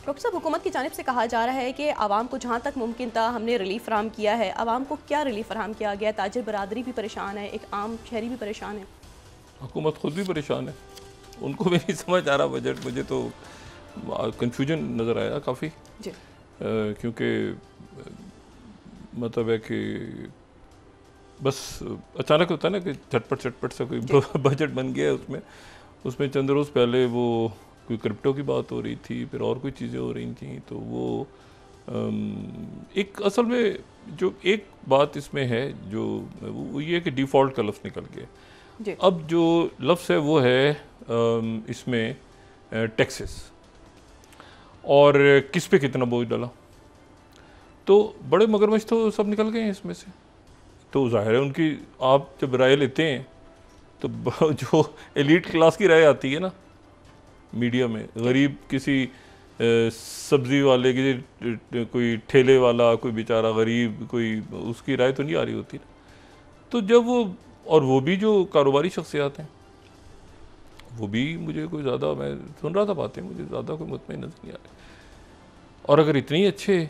Doctor साहब, हुकूमत की जानिब से कहा जा रहा है कि आवाम को जहाँ तक मुमकिन था हमने रिलीफ फराहम किया है। आवाम को क्या रिलीफ फराहम किया गया? ताजिर बरादरी भी परेशान है, एक आम शहरी भी परेशान है। हुकूमत खुद भी परेशान है, उनको भी नहीं समझ आ रहा बजट। मुझे तो कन्फ्यूजन नज़र आया काफ़ी, क्योंकि मतलब है कि बस अचानक होता है ना कि झटपट से कोई बजट बन गया है। उसमें चंद रोज़ पहले वो कोई क्रिप्टो की बात हो रही थी, फिर और कोई चीज़ें हो रही थी। तो वो एक असल में जो एक बात इसमें है जो वो ये कि डिफ़ॉल्ट का लफ्ज़ निकल गया। अब जो लफ्ज़ है वो है इसमें टैक्सेस, और किस पे कितना बोझ डाला। तो बड़े मगरमच्छ तो सब निकल गए हैं इसमें से। तो ज़ाहिर है उनकी, आप जब राय लेते हैं तो जो एलीट क्लास की राय आती है ना मीडिया में, गरीब किसी सब्ज़ी वाले की, कोई ठेले वाला, कोई बेचारा गरीब, कोई उसकी राय तो नहीं आ रही होती ना। तो जब वो भी जो कारोबारी शख्सियात हैं, वो भी मुझे कोई ज़्यादा, मैं सुन रहा था बातें, मुझे ज़्यादा कोई मुतमईन नज़र नहीं आ रही। और अगर इतनी अच्छे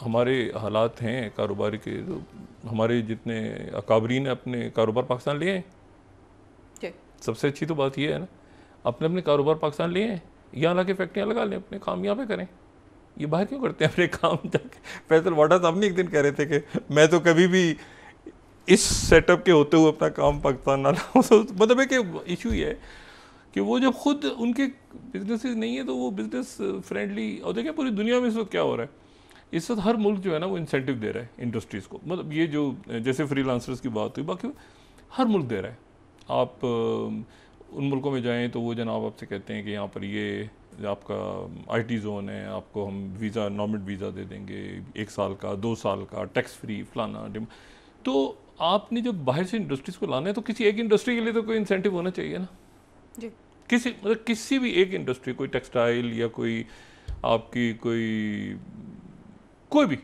हमारे हालात हैं कारोबारी के, तो हमारे जितने अकाबरीन ने अपने कारोबार पाकिस्तान लिए हैं, सबसे अच्छी तो बात यह है ना, अपने कारोबार पाकिस्तान लिए हैं, यहाँ लाके फैक्ट्रियाँ लगा लें, अपने काम यहाँ पे करें। ये बाहर क्यों करते हैं अपने काम जाके? फैसल वाडा साहब ने एक दिन कह रहे थे कि मैं तो कभी भी इस सेटअप के होते हुए अपना काम पाकिस्तान ना लाऊं। मतलब है कि इशू ये है कि वो जब खुद उनके बिजनेसेस नहीं है तो वो बिजनेस फ्रेंडली। और देखिए पूरी दुनिया में इस वक्त क्या हो रहा है, इस वक्त हर मुल्क जो है ना वो इंसेंटिव दे रहा है इंडस्ट्रीज़ को। मतलब ये जो जैसे फ्रीलांसर्स की बात हुई, बाकी हर मुल्क दे रहा है। आप उन मुल्कों में जाएं तो वो जनाब आपसे कहते हैं कि यहाँ पर ये आपका आईटी जोन है, आपको हम वीज़ा, नॉर्मल वीज़ा दे देंगे, 1 साल का, 2 साल का, टैक्स फ्री, फलाना। तो आपने जब बाहर से इंडस्ट्रीज़ को लाना है तो किसी एक इंडस्ट्री के लिए तो कोई इंसेंटिव होना चाहिए ना जी। किसी भी एक इंडस्ट्री, कोई टेक्सटाइल या कोई आपकी कोई भी,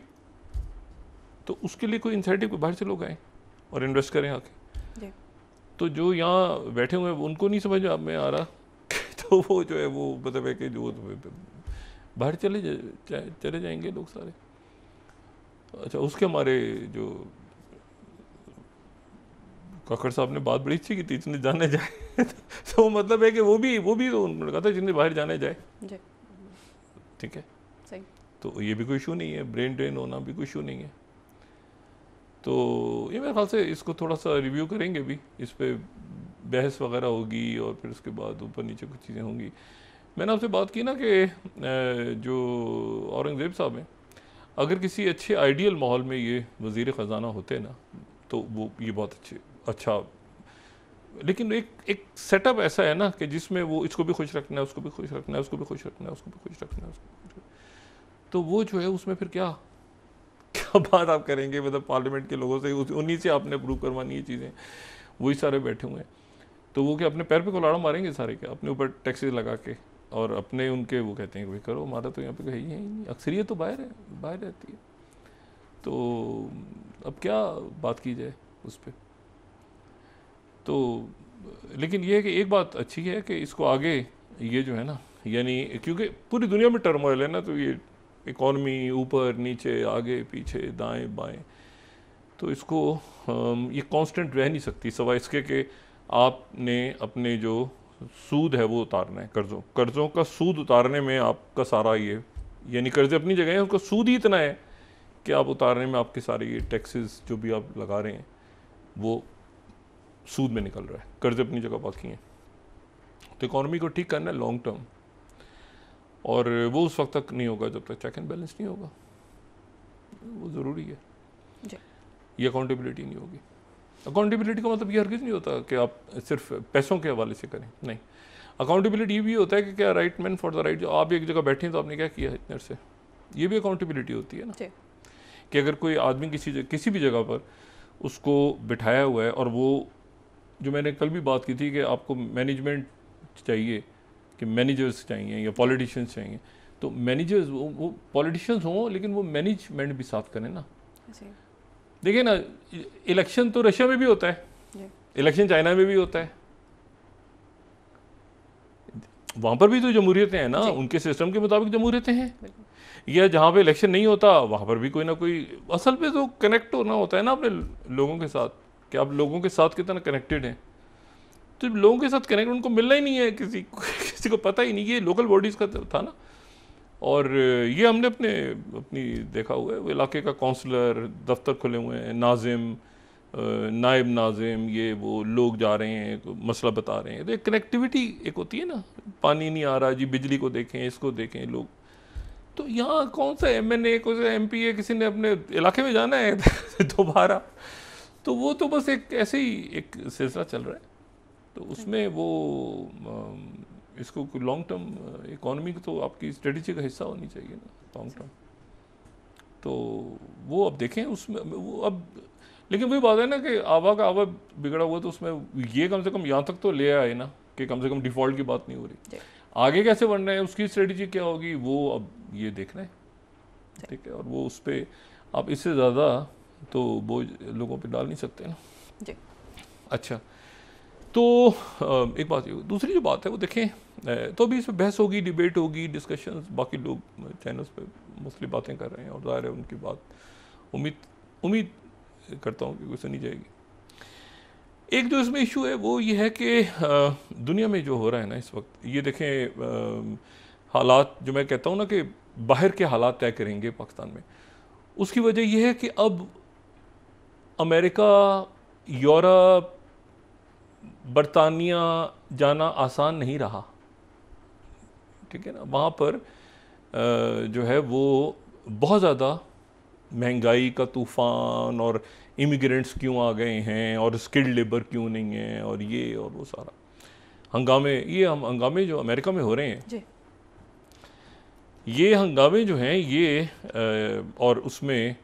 तो उसके लिए कोई इंसेंटिव, बाहर से लोग आए और इन्वेस्ट करें आके। तो जो यहाँ बैठे हुए हैं उनको नहीं समझ में आ रहा तो वो जो है वो मतलब है कि जो बाहर चले जाएंगे लोग सारे। अच्छा, उसके हमारे जो काकड़ साहब ने बात बड़ी अच्छी की थी, जितने जाने जाए तो मतलब है कि वो भी तो उन्होंने कहा था जितने बाहर जाने जाए, ठीक है, सही। तो ये भी कोई इशू नहीं है, ब्रेन ड्रेन होना भी कोई इशू नहीं है। तो ये मेरे ख्याल से इसको थोड़ा सा रिव्यू करेंगे भी, इस पर बहस वगैरह होगी और फिर उसके बाद ऊपर नीचे कुछ चीज़ें होंगी। मैंने आपसे बात की ना कि जो औरंगज़ेब साहब हैं, अगर किसी अच्छे आइडियल माहौल में ये वज़ीर ख़जाना होते ना तो वो ये बहुत अच्छा, लेकिन एक सेटअप ऐसा है ना कि जिसमें वो इसको भी खुश रखना है, उसको भी खुश रखना है, उसको भी खुश रखना है, उसको भी खुश रखना है, तो वो जो है उसमें फिर क्या बात आप करेंगे? मतलब पार्लियामेंट के लोगों से, उन्हीं से आपने अप्रूव करवानी है चीज़ें, वही सारे बैठे हुए हैं। तो वो क्या अपने पैर पे कुल्हाड़ा मारेंगे सारे, क्या अपने ऊपर टैक्सेस लगा के, और अपने उनके वो कहते हैं कि भाई करो, हमारा तो यहाँ पे कहीं है ही नहीं, अक्सरियत तो बाहर रहती है। तो अब क्या बात की जाए उस पर। तो लेकिन ये है कि एक बात अच्छी है कि इसको आगे ये जो है ना, यानी क्योंकि पूरी दुनिया में टर्मोइल है ना, तो ये इकॉनमी ऊपर नीचे, आगे पीछे, दाएं बाएं, तो इसको ये कांस्टेंट रह नहीं सकती, सवाए इसके कि आपने अपने जो सूद है वो उतारना है, कर्ज़ों का सूद उतारने में आपका सारा ये, यानी कर्ज़े अपनी जगह है, उसका सूद ही इतना है कि आप उतारने में आपके सारे ये टैक्सेस जो भी आप लगा रहे हैं वो सूद में निकल रहा है, कर्ज़े अपनी जगह बाकी हैं। तो इकॉनमी को ठीक करना है लॉन्ग टर्म, और वो उस वक्त तक नहीं होगा जब तक चेक एंड बैलेंस नहीं होगा, वो ज़रूरी है। ये अकाउंटेबिलिटी नहीं होगी। अकाउंटेबिलिटी का मतलब ये हरगिज़ नहीं होता कि आप सिर्फ पैसों के हवाले से करें, नहीं। अकाउंटेबिलिटी ये भी होता है कि क्या right man for the right, जो आप एक जगह बैठे हैं तो आपने क्या किया इतने से, ये भी अकाउंटेबिलिटी होती है ना, कि अगर कोई आदमी किसी भी जगह पर उसको बिठाया हुआ है, और वो जो मैंने कल भी बात की थी कि आपको मैनेजमेंट चाहिए, कि मैनेजर्स चाहिए या पॉलिटिशियंस चाहिए, तो मैनेजर्स वो पॉलिटिशियंस हों लेकिन वो मैनेजमेंट भी साथ करें ना। देखिए ना, इलेक्शन तो रशिया में भी होता है, इलेक्शन चाइना में भी होता है, वहाँ पर भी तो जमहूरियतें हैं ना, उनके सिस्टम के मुताबिक जमहूरियतें हैं। या जहाँ पे इलेक्शन नहीं होता वहाँ पर भी कोई ना कोई, असल पे तो कनेक्ट होना होता है ना अपने लोगों के साथ, कि आप लोगों के साथ कितना कनेक्टेड हैं। तो लोगों के साथ कनेक्ट उनको मिलना ही नहीं है, किसी को पता ही नहीं। ये लोकल बॉडीज़ का था ना, और ये हमने अपनी देखा हुआ है। वो इलाके का काउंसलर, दफ्तर खुले हुए हैं, नाजिम, नायब नाजिम, ये वो लोग जा रहे हैं, मसला बता रहे हैं। तो एक कनेक्टिविटी एक होती है ना, पानी नहीं आ रहा जी, बिजली को देखें, इसको देखें लोग। तो यहाँ कौन सा MNA, कौन सा MP है, किसी ने अपने इलाके में जाना है दोबारा। तो वो तो बस एक ऐसे ही एक सिलसिला चल रहा है। तो उसमें वो इसको लॉन्ग टर्म इकोनॉमी तो आपकी स्ट्रेटजी का हिस्सा होनी चाहिए ना, लॉन्ग टर्म। तो वो अब देखें उसमें वो अब, लेकिन वही बात है ना कि आवा का आवा बिगड़ा हुआ, तो उसमें ये कम से कम यहाँ तक तो ले आए ना कि कम से कम डिफ़ॉल्ट की बात नहीं हो रही। आगे कैसे बढ़ना है, उसकी स्ट्रेटजी क्या होगी, वो अब ये देखना है, ठीक है। और वो उस पर आप इससे ज़्यादा तो बोझ लोगों पे डाल नहीं सकते ना जी। अच्छा, तो एक बात ये, दूसरी जो बात है वो देखें, तो अभी इस पर बहस होगी, डिबेट होगी, डिस्कशंस, बाकी लोग चैनल्स पे मोस्टली बातें कर रहे हैं, और ज़ाहिर है उनकी बात उम्मीद करता हूँ कि कोई सुनी जाएगी। एक जो इसमें इशू है वो ये है कि दुनिया में जो हो रहा है ना इस वक्त, ये देखें हालात, जो मैं कहता हूँ ना कि बाहर के हालात तय करेंगे पाकिस्तान में, उसकी वजह यह है कि अब अमेरिका, यूरोप, बरतानिया जाना आसान नहीं रहा, ठीक है ना। वहाँ पर जो है वो बहुत ज़्यादा महंगाई का तूफ़ान, और इमिग्रेंट्स क्यों आ गए हैं, और स्किल्ड लेबर क्यों नहीं है, और ये और वो सारा हंगामे, ये हम हंगामे जो अमेरिका में हो रहे हैं जी। ये हंगामे जो हैं ये और उसमें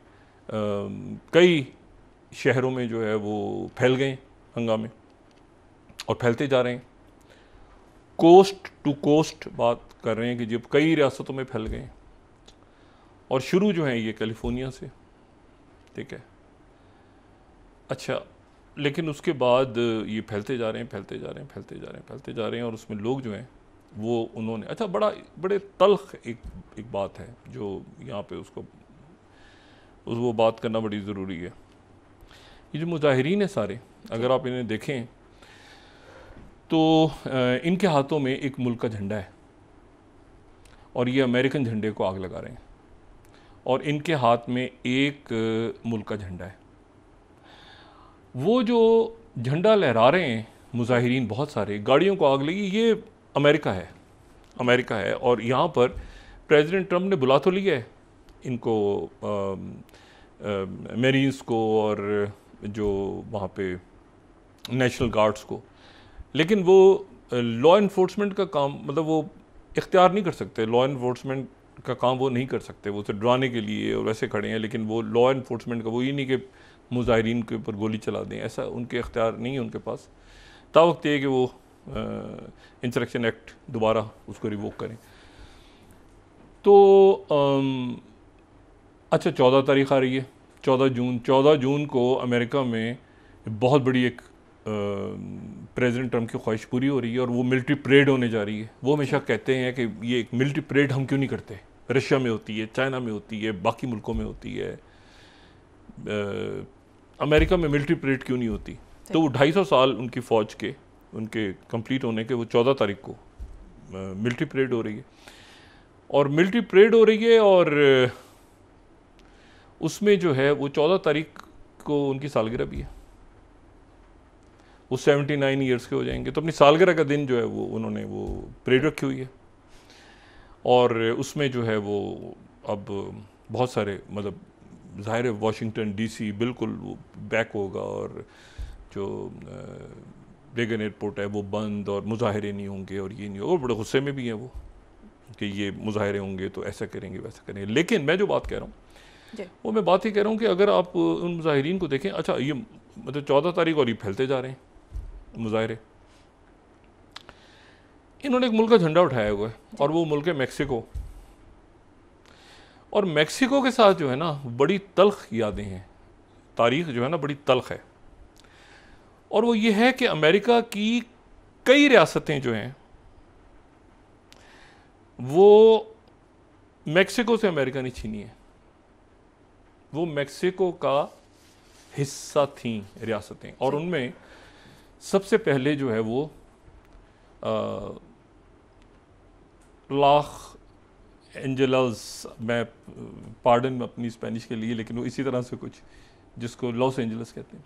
कई शहरों में जो है वो फैल गए हंगामे, और फैलते जा रहे हैं। कोस्ट टू कोस्ट बात कर रहे हैं कि जब कई रियासतों में फैल गए, और शुरू जो है ये कैलिफोर्निया से, ठीक है। अच्छा, लेकिन उसके बाद ये फैलते जा रहे हैं, फैलते जा रहे हैं, फैलते जा रहे हैं, फैलते जा रहे हैं। और उसमें लोग जो हैं वो उन्होंने, अच्छा, बड़े तल्ख एक बात है जो यहाँ पे उसको वो बात करना बड़ी ज़रूरी है। ये जो मुजाहिरीन है सारे, अगर आप इन्हें देखें तो इनके हाथों में एक मुल्क का झंडा है, और ये अमेरिकन झंडे को आग लगा रहे हैं, और इनके हाथ में एक मुल्क का झंडा है। वो जो झंडा लहरा रहे हैं मुजाहिरीन, बहुत सारे गाड़ियों को आग लगी, ये अमेरिका है। और यहाँ पर प्रेसिडेंट ट्रंप ने बुला तो लिया है इनको, मेरीन्स को, और जो वहाँ पे नेशनल गार्ड्स को, लेकिन वो लॉ इन्फोर्समेंट का काम, मतलब वो इख्तियार नहीं कर सकते, लॉ इन्फोर्समेंट का काम वो नहीं कर सकते, वो उसे डराने के लिए और वैसे खड़े हैं। लेकिन वो लॉ इन्फोर्समेंट का वो ये नहीं कि मुजाहिरीन के ऊपर गोली चला दें, ऐसा उनके इख्तियार नहीं है उनके पास। तावक्त ये कि वो इंसरेक्शन एक्ट दोबारा उसको रिवोक करें। तो अच्छा, 14 तारीख आ रही है, 14 जून को अमेरिका में बहुत बड़ी एक प्रेसिडेंट ट्रंप की ख्वाहिश पूरी हो रही है, और वो मिलिट्री परेड होने जा रही है। वो हमेशा कहते हैं कि ये एक मिलिट्री परेड हम क्यों नहीं करते, रशिया में होती है, चाइना में होती है, बाकी मुल्कों में होती है, अमेरिका में मिलिट्री परेड क्यों नहीं होती। तो वो 250 साल उनकी फ़ौज के उनके कंप्लीट होने के, वो 14 तारीख को मिलिट्री परेड हो रही है, और मिलिट्री परेड हो रही है, और उसमें जो है वो 14 तारीख को उनकी सालगिरह भी है। वो 79 ईयर्स के हो जाएंगे, तो अपनी सालगिरह का दिन जो है वो उन्होंने वो परेड रखी हुई है। और उसमें जो है वो अब बहुत सारे, मतलब ज़ाहिर है वाशिंगटन DC बिल्कुल वो बैक होगा, और जो रेगन एयरपोर्ट है वो बंद, और मुजाहिरे नहीं होंगे, और ये नहीं होगा। और बड़े गुस्से में भी हैं वो कि ये मुजाहिरे होंगे तो ऐसा करेंगे वैसा करेंगे। लेकिन मैं जो बात कह रहा हूँ वो मैं बात ही कह रहा हूँ कि अगर आप उन मुजाहिरीन को देखें, अच्छा ये मतलब 14 तारीख और ये फैलते जा रहे हैं मुजाहिरे, इन्होंने एक मुल्क का झंडा उठाया हुआ है, और वो मुल्क है मैक्सिको। और मैक्सिको के साथ जो है ना बड़ी तल्ख यादें हैं, तारीख़ जो है ना बड़ी तल्ख है। और वो ये है कि अमेरिका की कई रियासतें जो हैं वो मेक्सिको से अमेरिका ने छीनी है, वो मेक्सिको का हिस्सा थी रियासतें, और उनमें सबसे पहले जो है वो लाख एंजल्स, मैं पार्डन अपनी स्पेनिश के लिए, लेकिन वो इसी तरह से कुछ, जिसको लॉस एंजल्स कहते हैं,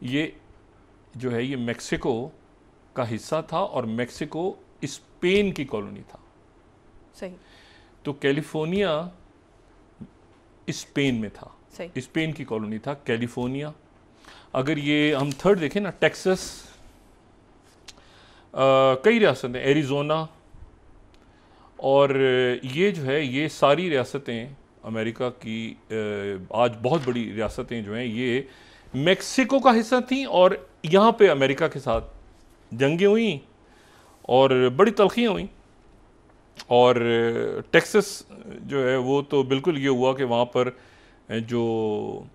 ये जो है ये मेक्सिको का हिस्सा था और मेक्सिको स्पेन की कॉलोनी था। सही। तो कैलिफोर्निया स्पेन में था, स्पेन की कॉलोनी था कैलिफोर्निया। अगर ये हम थर्ड देखें ना, टेक्सास, कई रियासतें, एरिज़ोना, और ये जो है ये सारी रियासतें अमेरिका की आज बहुत बड़ी रियासतें जो हैं ये मेक्सिको का हिस्सा थी, और यहाँ पे अमेरिका के साथ जंगें हुई और बड़ी तलखियाँ हुई। और टेक्सास जो है वो तो बिल्कुल ये हुआ कि वहाँ पर जो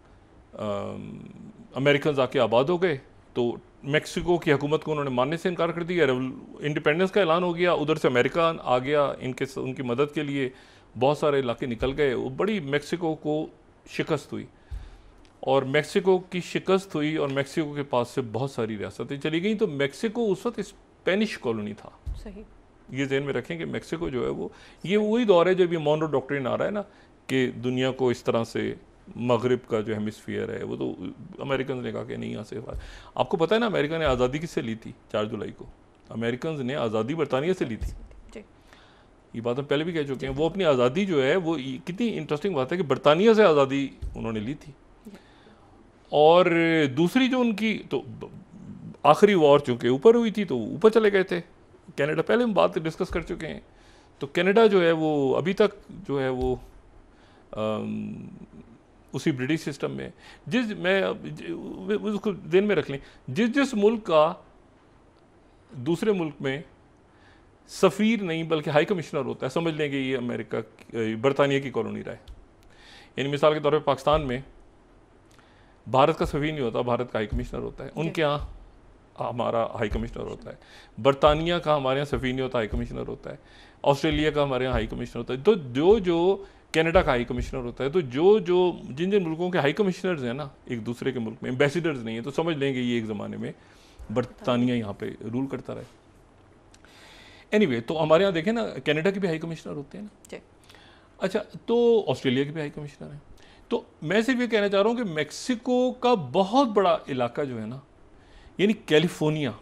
अमेरिकन आके आबाद हो गए, तो मेक्सिको की हुकूमत को उन्होंने मानने से इनकार कर दिया, इंडिपेंडेंस का ऐलान हो गया, उधर से अमेरिका आ गया उनकी मदद के लिए, बहुत सारे इलाके निकल गए, वो बड़ी मेक्सिको को शिकस्त हुई, और मेक्सिको की शिकस्त हुई और मेक्सिको के पास से बहुत सारी रियासतें चली गई। तो मेक्सिको उस वक्त स्पेनिश कॉलोनी था। सही। ये ध्यान में रखें कि मेक्सिको जो है वो ये वही दौर है जब ये मॉनरो डॉक्ट्रिन आ रहा है ना, कि दुनिया को इस तरह से मगरिब का जो हेमिस्फीयर है वो तो अमेरिकन ने कहा कि नहीं यहाँ से। आपको पता है ना अमेरिका ने आज़ादी किससे ली थी? 4 जुलाई को अमेरिकन ने आज़ादी बरतानिया से ली थी। ये बात हम पहले भी कह चुके हैं। वो अपनी आज़ादी जो है वो कितनी इंटरेस्टिंग बात है कि बरतानिया से आज़ादी उन्होंने ली थी। और दूसरी जो उनकी तो आखिरी वॉर चूँकि ऊपर हुई थी तो ऊपर चले गए थे। कनाडा, पहले हम बात डिस्कस कर चुके हैं। तो कनाडा जो है वो अभी तक जो है वो उसी ब्रिटिश सिस्टम में, उसको ध्यान में रख लें, जिस मुल्क का दूसरे मुल्क में सफ़ीर नहीं बल्कि हाई कमिश्नर होता है, समझ लें कि ये अमेरिका बरतानिया की कॉलोनी रहा है। यानी मिसाल के तौर पे पाकिस्तान में भारत का सफ़ीर नहीं होता, भारत का हाई कमिश्नर होता है। उनके यहाँ हमारा हाई कमिश्नर होता है। बरतानिया का हमारे यहाँ सफ़ीर नहीं होता, हाई कमिश्नर होता है। ऑस्ट्रेलिया का हमारे यहाँ हाई कमिश्नर होता है। तो जो कनाडा का हाई कमिश्नर होता है। तो जिन मुल्कों के हाई कमिश्नर्स हैं ना एक दूसरे के मुल्क में, एम्बेसडर्स नहीं है, तो समझ लेंगे ये एक ज़माने में बरतानिया यहाँ पे रूल करता रहे। एनीवे, तो हमारे यहाँ देखें ना कनाडा के भी हाई कमिश्नर होते हैं ना। अच्छा, तो ऑस्ट्रेलिया के भी हाई कमिश्नर हैं। तो मैं सिर्फ ये कहना चाह रहा हूँ कि मेक्सिको का बहुत बड़ा इलाका जो है ना, यानी कैलिफोर्निया,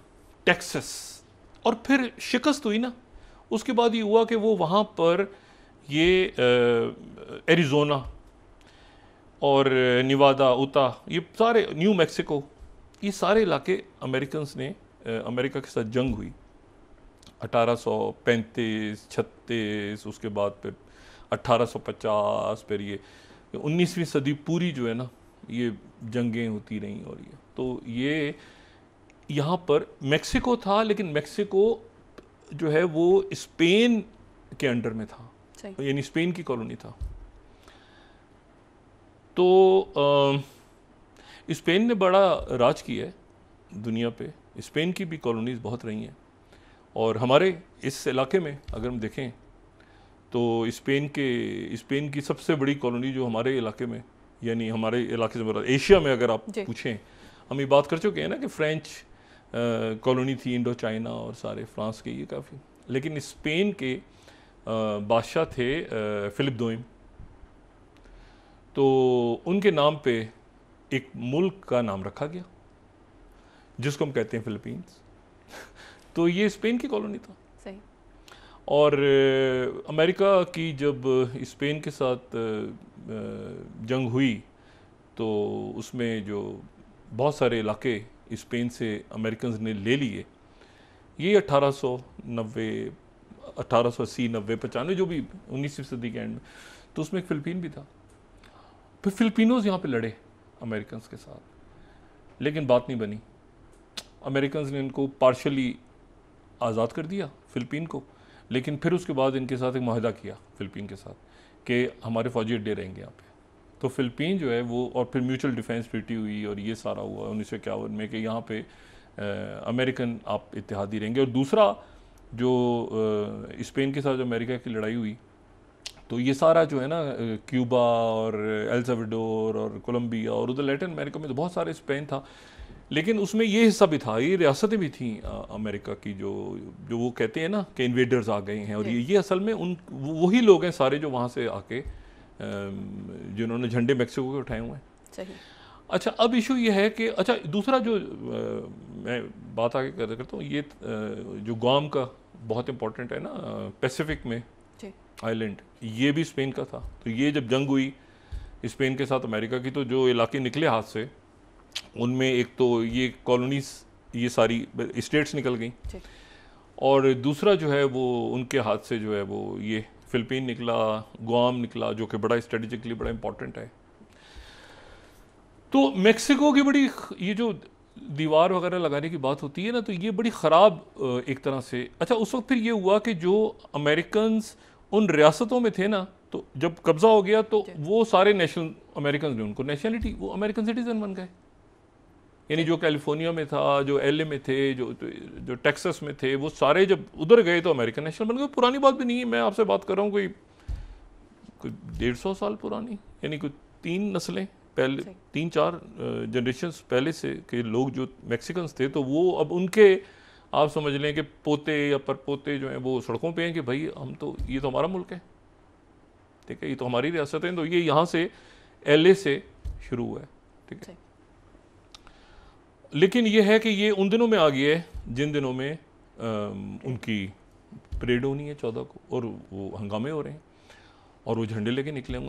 टेक्सास, और फिर शिकस्त हुई ना, उसके बाद ये हुआ कि वो वहाँ पर ये एरिज़ोना और निवादा, उता, ये सारे न्यू मैक्सिको, ये सारे इलाके अमेरिका के साथ जंग हुई 1835-36, उसके बाद फिर 1850, फिर ये 19वीं सदी पूरी जो है ना ये जंगें होती रहीं। और ये तो ये यहाँ पर मेक्सिको था, लेकिन मेक्सिको जो है वो स्पेन के अंडर में था, यानी स्पेन की कॉलोनी था। तो स्पेन ने बड़ा राज किया है दुनिया पे। स्पेन की भी कॉलोनीज़ बहुत रही हैं, और हमारे इस इलाके में अगर हम देखें तो स्पेन की सबसे बड़ी कॉलोनी जो हमारे इलाके में, यानी हमारे इलाके से एशिया में अगर आप पूछें, हम ये बात कर चुके हैं ना कि फ्रेंच कॉलोनी थी, इंडो चाइना और सारे फ्रांस के, ये काफ़ी। लेकिन स्पेन के बादशाह थे फिलिप दोइम, तो उनके नाम पे एक मुल्क का नाम रखा गया जिसको हम कहते हैं फिलीपींस। तो ये स्पेन की कॉलोनी था। सही। और अमेरिका की जब स्पेन के साथ जंग हुई तो उसमें जो बहुत सारे इलाके स्पेन से अमेरिकन ने ले लिए। ये 1890, 1880, 90, 95, जो भी 19वीं सदी के एंड में, तो उसमें एक फ़िलिपीन भी था। फिर फिलिपिनोज यहाँ पे लड़े अमेरिकन के साथ, लेकिन बात नहीं बनी। अमेरिकन ने इनको पार्शली आज़ाद कर दिया फ़िलिपीन को, लेकिन फिर उसके बाद इनके साथ एक माहिदा किया फ़िलिपीन के साथ कि हमारे फ़ौजी अड्डे रहेंगे यहाँ पे। तो फ़िलिपीन जो है वो, और फिर म्यूचुअल डिफेंस ट्रीटी हुई और ये सारा हुआ 1951 में कि यहाँ पे अमेरिकन आप इत्तेहादी रहेंगे। और दूसरा जो स्पेन के साथ जो अमेरिका की लड़ाई हुई, तो ये सारा जो है ना क्यूबा और एल साल्वाडोर और कोलंबिया और उधर लैटिन अमेरिका में तो बहुत सारे स्पेन था, लेकिन उसमें ये हिस्सा भी था, ये रियासतें भी थी अमेरिका की, जो जो वो कहते हैं ना कि इन्वेडर्स आ गए हैं, और ये असल में उन वही लोग हैं सारे जो वहाँ से आके जिन्होंने झंडे मैक्सिको के उठाए हुए हैं। सही। अच्छा, अब इशू ये है कि अच्छा दूसरा जो मैं बात आगे करता हूँ, ये जो गुआम का बहुत इम्पोर्टेंट है ना पैसिफिक में आइलैंड, ये भी स्पेन का था। तो ये जब जंग हुई स्पेन के साथ अमेरिका की, तो जो इलाके निकले हाथ से, उनमें एक तो ये कॉलोनीज, ये सारी स्टेट्स निकल गई, और दूसरा जो है वो उनके हाथ से जो है वो ये फिलिपीन निकला, गुआम निकला, जो कि बड़ा स्ट्रेटेजिकली बड़ा इंपॉर्टेंट है। तो मेक्सिको की बड़ी, ये जो दीवार वगैरह लगाने की बात होती है ना, तो ये बड़ी ख़राब एक तरह से। अच्छा, उस वक्त फिर ये हुआ कि जो अमेरिकन उन रियासतों में थे ना, तो जब कब्जा हो गया तो वो सारे नेशनल अमेरिकन ने उनको नेशनलिटी, वो अमेरिकन सिटीजन बन गए। यानी जो कैलिफोर्निया में था, जो एलए में थे, जो टेक्सास में थे, वो सारे जब उधर गए तो अमेरिकन नेशनल बन गए। पुरानी बात भी नहीं है, मैं आपसे बात कर रहा हूँ कोई 150 साल पुरानी, यानी कोई 3 नस्लें पहले, 3-4 जनरेशन्स पहले से के लोग जो मैक्सिकन्स थे, तो वो अब उनके आप समझ लें कि पोते या परपोते जो हैं वो सड़कों पे हैं कि भाई हम तो, ये तो हमारा मुल्क है, ठीक है, ये तो हमारी रियासत है। तो ये यहाँ से एलए से शुरू हुआ है, ठीक है। लेकिन ये है कि ये उन दिनों में आ गया है जिन दिनों में उनकी परेड होनी है 14 को, और वो हंगामे हो रहे हैं और वो झंडे लेके निकले होंगे।